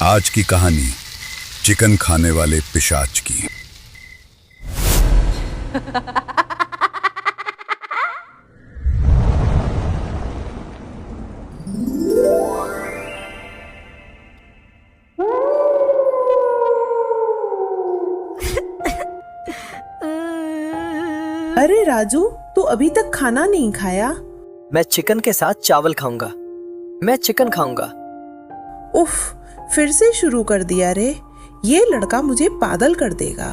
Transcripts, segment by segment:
आज की कहानी चिकन खाने वाले पिशाच की। अरे राजू, तू अभी तक खाना नहीं खाया? मैं चिकन के साथ चावल खाऊंगा। मैं चिकन खाऊंगा। उफ, फिर से शुरू कर दिया रे। ये लड़का मुझे पागल कर देगा।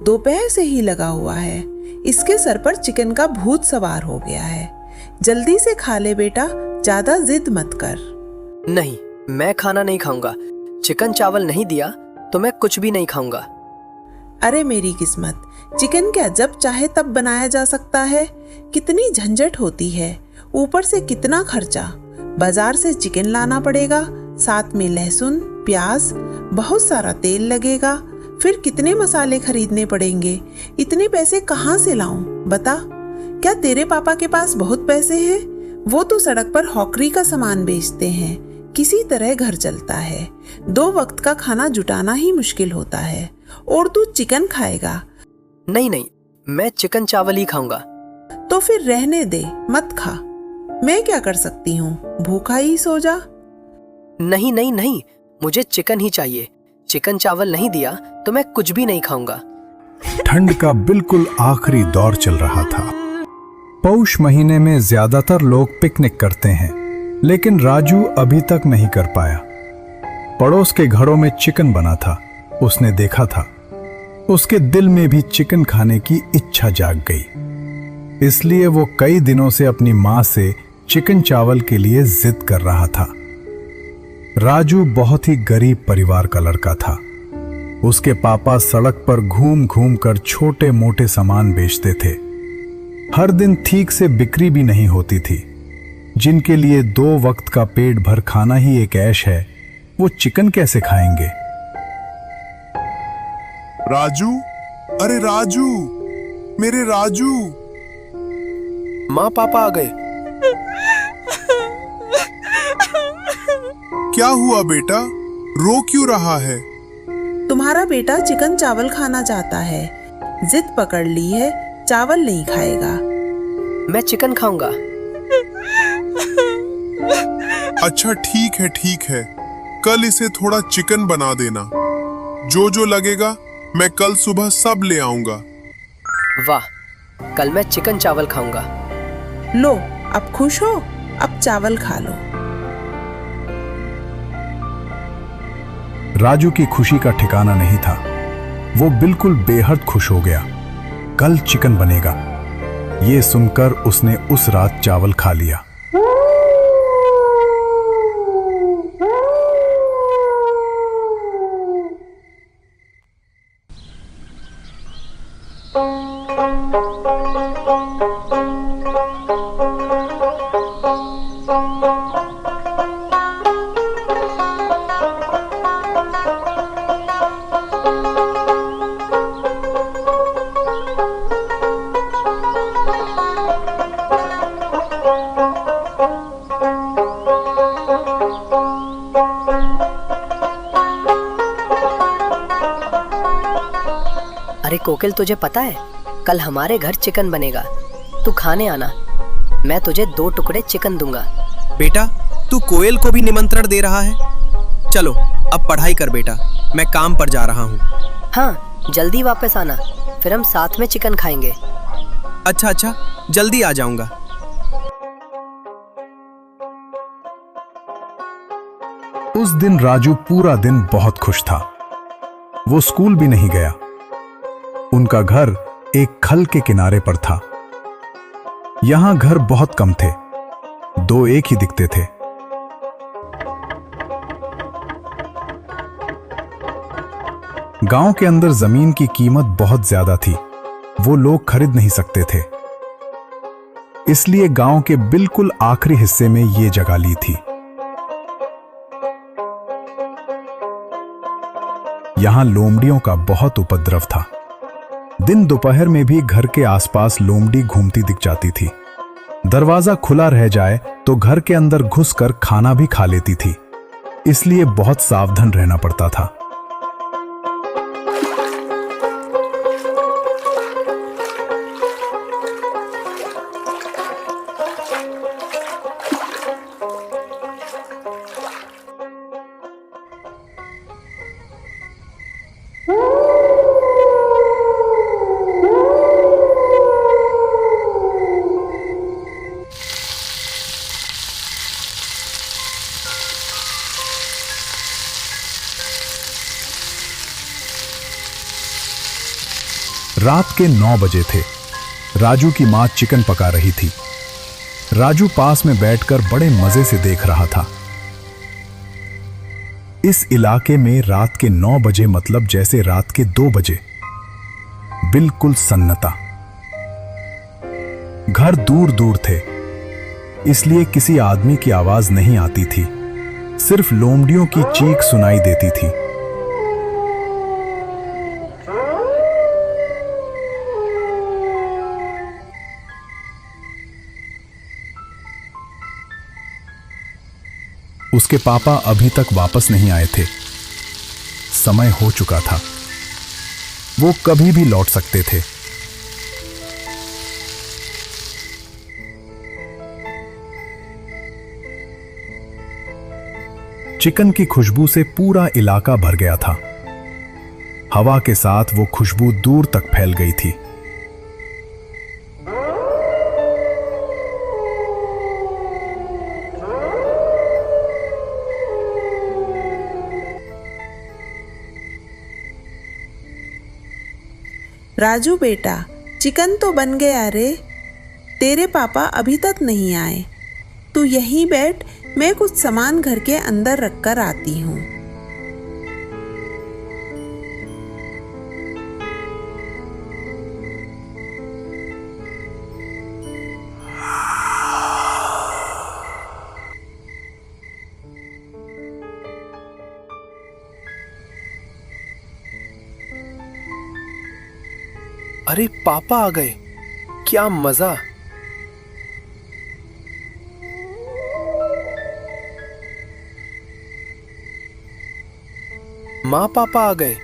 दोपहर से ही लगा हुआ है। इसके सर पर चिकन का भूत सवार हो गया है। जल्दी से खा ले बेटा, ज्यादा जिद मत कर। नहीं, मैं खाना नहीं खाऊंगा। चिकन चावल नहीं दिया तो मैं कुछ भी नहीं खाऊंगा। अरे मेरी किस्मत, चिकन क्या जब चाहे तब बनाया जा सकता है? कितनी झंझट होती है, ऊपर से कितना खर्चा। बाजार से चिकन लाना पड़ेगा, साथ में लहसुन, प्याज, बहुत सारा तेल लगेगा, फिर कितने मसाले खरीदने पड़ेंगे। इतने पैसे कहाँ से लाऊं बता? क्या तेरे पापा के पास बहुत पैसे हैं? वो तो सड़क पर हॉकरी का सामान बेचते हैं। किसी तरह घर चलता है। 2 वक्त का खाना जुटाना ही मुश्किल होता है, और तू चिकन खाएगा? नहीं नहीं, मैं चिकन चावल ही खाऊंगा। तो फिर रहने दे, मत खा। मैं क्या कर सकती हूँ, भूखा ही सो जा। नहीं नहीं नहीं, मुझे चिकन ही चाहिए। चिकन चावल नहीं दिया तो मैं कुछ भी नहीं खाऊंगा। ठंड का बिल्कुल आखिरी दौर चल रहा था। पौष महीने में ज्यादातर लोग पिकनिक करते हैं, लेकिन राजू अभी तक नहीं कर पाया। पड़ोस के घरों में चिकन बना था, उसने देखा था। उसके दिल में भी चिकन खाने की इच्छा जाग गई। इसलिए वो कई दिनों से अपनी मां से चिकन चावल के लिए जिद कर रहा था। राजू बहुत ही गरीब परिवार का लड़का था। उसके पापा सड़क पर घूम घूम कर छोटे मोटे सामान बेचते थे। हर दिन ठीक से बिक्री भी नहीं होती थी। जिनके लिए 2 वक्त का पेट भर खाना ही एक ऐश है, वो चिकन कैसे खाएंगे? राजू, अरे राजू, मेरे राजू। माँ पापा आ गए। क्या हुआ बेटा, रो क्यों रहा है? तुम्हारा बेटा चिकन चावल खाना चाहता है। जिद पकड़ ली है, चावल नहीं खाएगा। मैं चिकन खाऊंगा। अच्छा ठीक है, कल इसे थोड़ा चिकन बना देना। जो लगेगा मैं कल सुबह सब ले आऊंगा। वाह, कल मैं चिकन चावल खाऊंगा। लो, अब खुश हो? अब चावल खा लो। राजू की खुशी का ठिकाना नहीं था। वो बिल्कुल बेहद खुश हो गया। कल चिकन बनेगा, ये सुनकर उसने उस रात चावल खा लिया। अरे कोकिल, तुझे पता है कल हमारे घर चिकन बनेगा। तू खाने आना, मैं तुझे 2 टुकड़े चिकन दूंगा। बेटा, तू कोयल को भी निमंत्रण दे रहा है? चलो अब पढ़ाई कर बेटा, मैं काम पर जा रहा हूँ। हाँ, जल्दी वापस आना, फिर हम साथ में चिकन खाएंगे। अच्छा, जल्दी आ जाऊंगा। उस दिन राजू पूरा दिन बहुत खुश था। वो स्कूल भी नहीं गया। उनका घर एक खल के किनारे पर था। यहां घर बहुत कम थे, 2 एक ही दिखते थे। गांव के अंदर जमीन की कीमत बहुत ज्यादा थी, वो लोग खरीद नहीं सकते थे। इसलिए गांव के बिल्कुल आखिरी हिस्से में ये जगह ली थी। यहां लोमड़ियों का बहुत उपद्रव था। दिन दोपहर में भी घर के आसपास लोमड़ी घूमती दिख जाती थी। दरवाजा खुला रह जाए तो घर के अंदर घुसकर खाना भी खा लेती थी। इसलिए बहुत सावधान रहना पड़ता था। रात के 9 बजे थे। राजू की मां चिकन पका रही थी। राजू पास में बैठकर बड़े मजे से देख रहा था। इस इलाके में रात के 9 बजे मतलब जैसे रात के 2 बजे, बिल्कुल सन्नाटा। घर दूर दूर थे, इसलिए किसी आदमी की आवाज नहीं आती थी, सिर्फ लोमड़ियों की चीख सुनाई देती थी। उसके पापा अभी तक वापस नहीं आए थे। समय हो चुका था, वो कभी भी लौट सकते थे। चिकन की खुशबू से पूरा इलाका भर गया था। हवा के साथ वो खुशबू दूर तक फैल गई थी। राजू बेटा, चिकन तो बन गया रे। तेरे पापा अभी तक नहीं आए। तू यहीं बैठ, मैं कुछ सामान घर के अंदर रखकर आती हूँ। अरे पापा आ गए, क्या मजा। माँ पापा आ गए।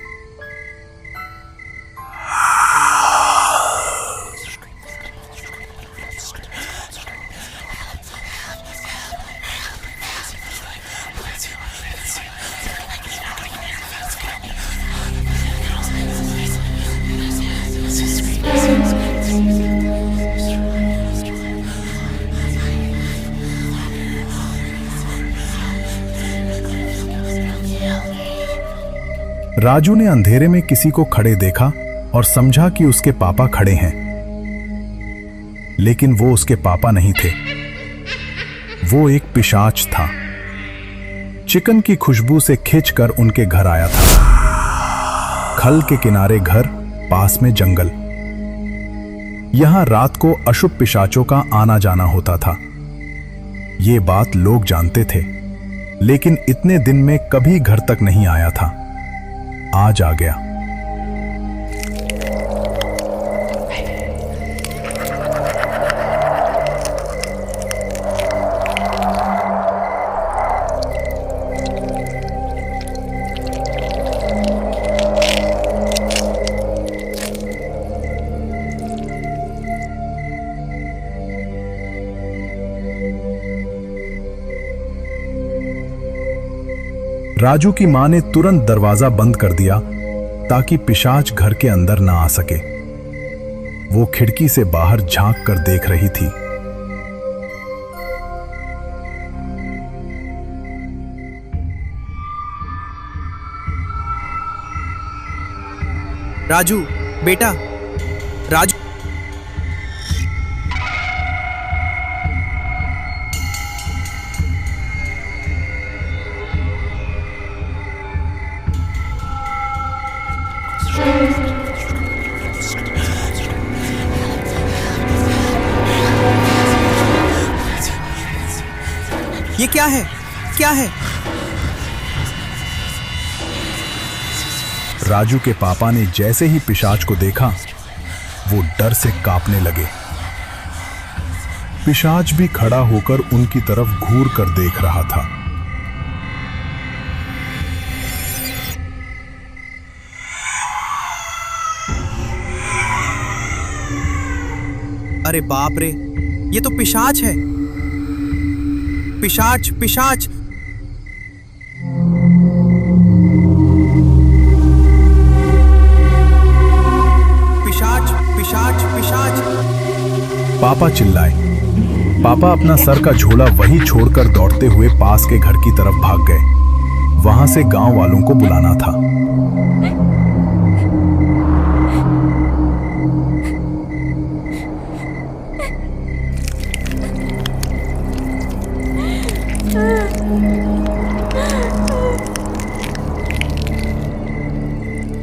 राजू ने अंधेरे में किसी को खड़े देखा और समझा कि उसके पापा खड़े हैं, लेकिन वो उसके पापा नहीं थे। वो एक पिशाच था। चिकन की खुशबू से खिंचकर उनके घर आया था। खल के किनारे घर, पास में जंगल। यहां रात को अशुभ पिशाचों का आना जाना होता था। ये बात लोग जानते थे, लेकिन इतने दिन में कभी घर तक नहीं आया था। आज आ गया। राजू की मां ने तुरंत दरवाजा बंद कर दिया ताकि पिशाच घर के अंदर ना आ सके। वो खिड़की से बाहर झांक कर देख रही थी। राजू बेटा, राजू। ये क्या है? क्या है? राजू के पापा ने जैसे ही पिशाच को देखा, वो डर से कांपने लगे। पिशाच भी खड़ा होकर उनकी तरफ घूर कर देख रहा था। अरे बाप रे, ये तो पिशाच है। पिशाच पिशाच। पिशाच पिशाच पिशाच। पापा चिल्लाए। पापा अपना सर का झोला वहीं छोड़कर दौड़ते हुए पास के घर की तरफ भाग गए। वहां से गांव वालों को बुलाना था।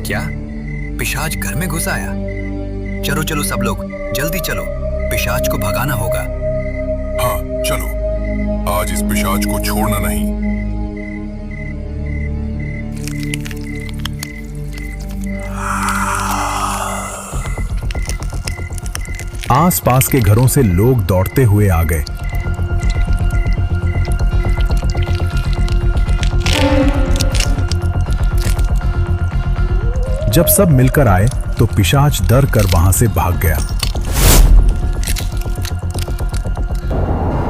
क्या पिशाच घर में घुस आया? चलो चलो सब लोग, जल्दी चलो, पिशाच को भगाना होगा। हाँ चलो, आज इस पिशाच को छोड़ना नहीं। आसपास के घरों से लोग दौड़ते हुए आ गए। जब सब मिलकर आए तो पिशाच डर कर वहां से भाग गया।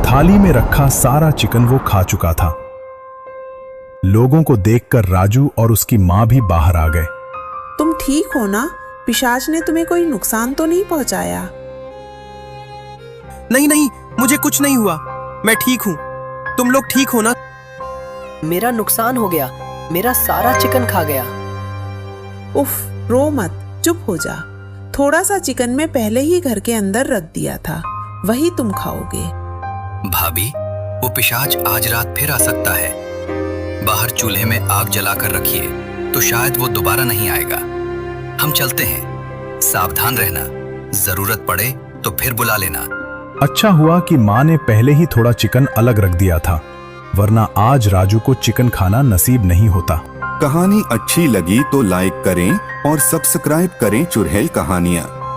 थाली में रखा सारा चिकन वो खा चुका था। लोगों को देखकर राजू और उसकी मां भी बाहर आ गए। तुम ठीक हो ना? पिशाच ने तुम्हें कोई नुकसान तो नहीं पहुंचाया? नहीं नहीं, मुझे कुछ नहीं हुआ, मैं ठीक हूं। तुम लोग ठीक हो ना? मेरा नुकसान हो गया, मेरा सारा चिकन खा गया। उफ, रो मत, चुप हो जा। थोड़ा सा चिकन में पहले ही घर के अंदर रख दिया था, वही तुम खाओगे। भाभी, वो पिशाच आज रात फिर आ सकता है। बाहर चूल्हे में आग जलाकर रखिए, तो शायद वो दोबारा नहीं आएगा। हम चलते हैं, सावधान रहना, जरूरत पड़े तो फिर बुला लेना। अच्छा हुआ कि मां ने पहले ही थोड़ा चिकन अलग रख दिया था, वरना आज राजू को चिकन खाना नसीब नहीं होता। कहानी अच्छी लगी तो लाइक करें और सब्सक्राइब करें चुड़ैल कहानियां।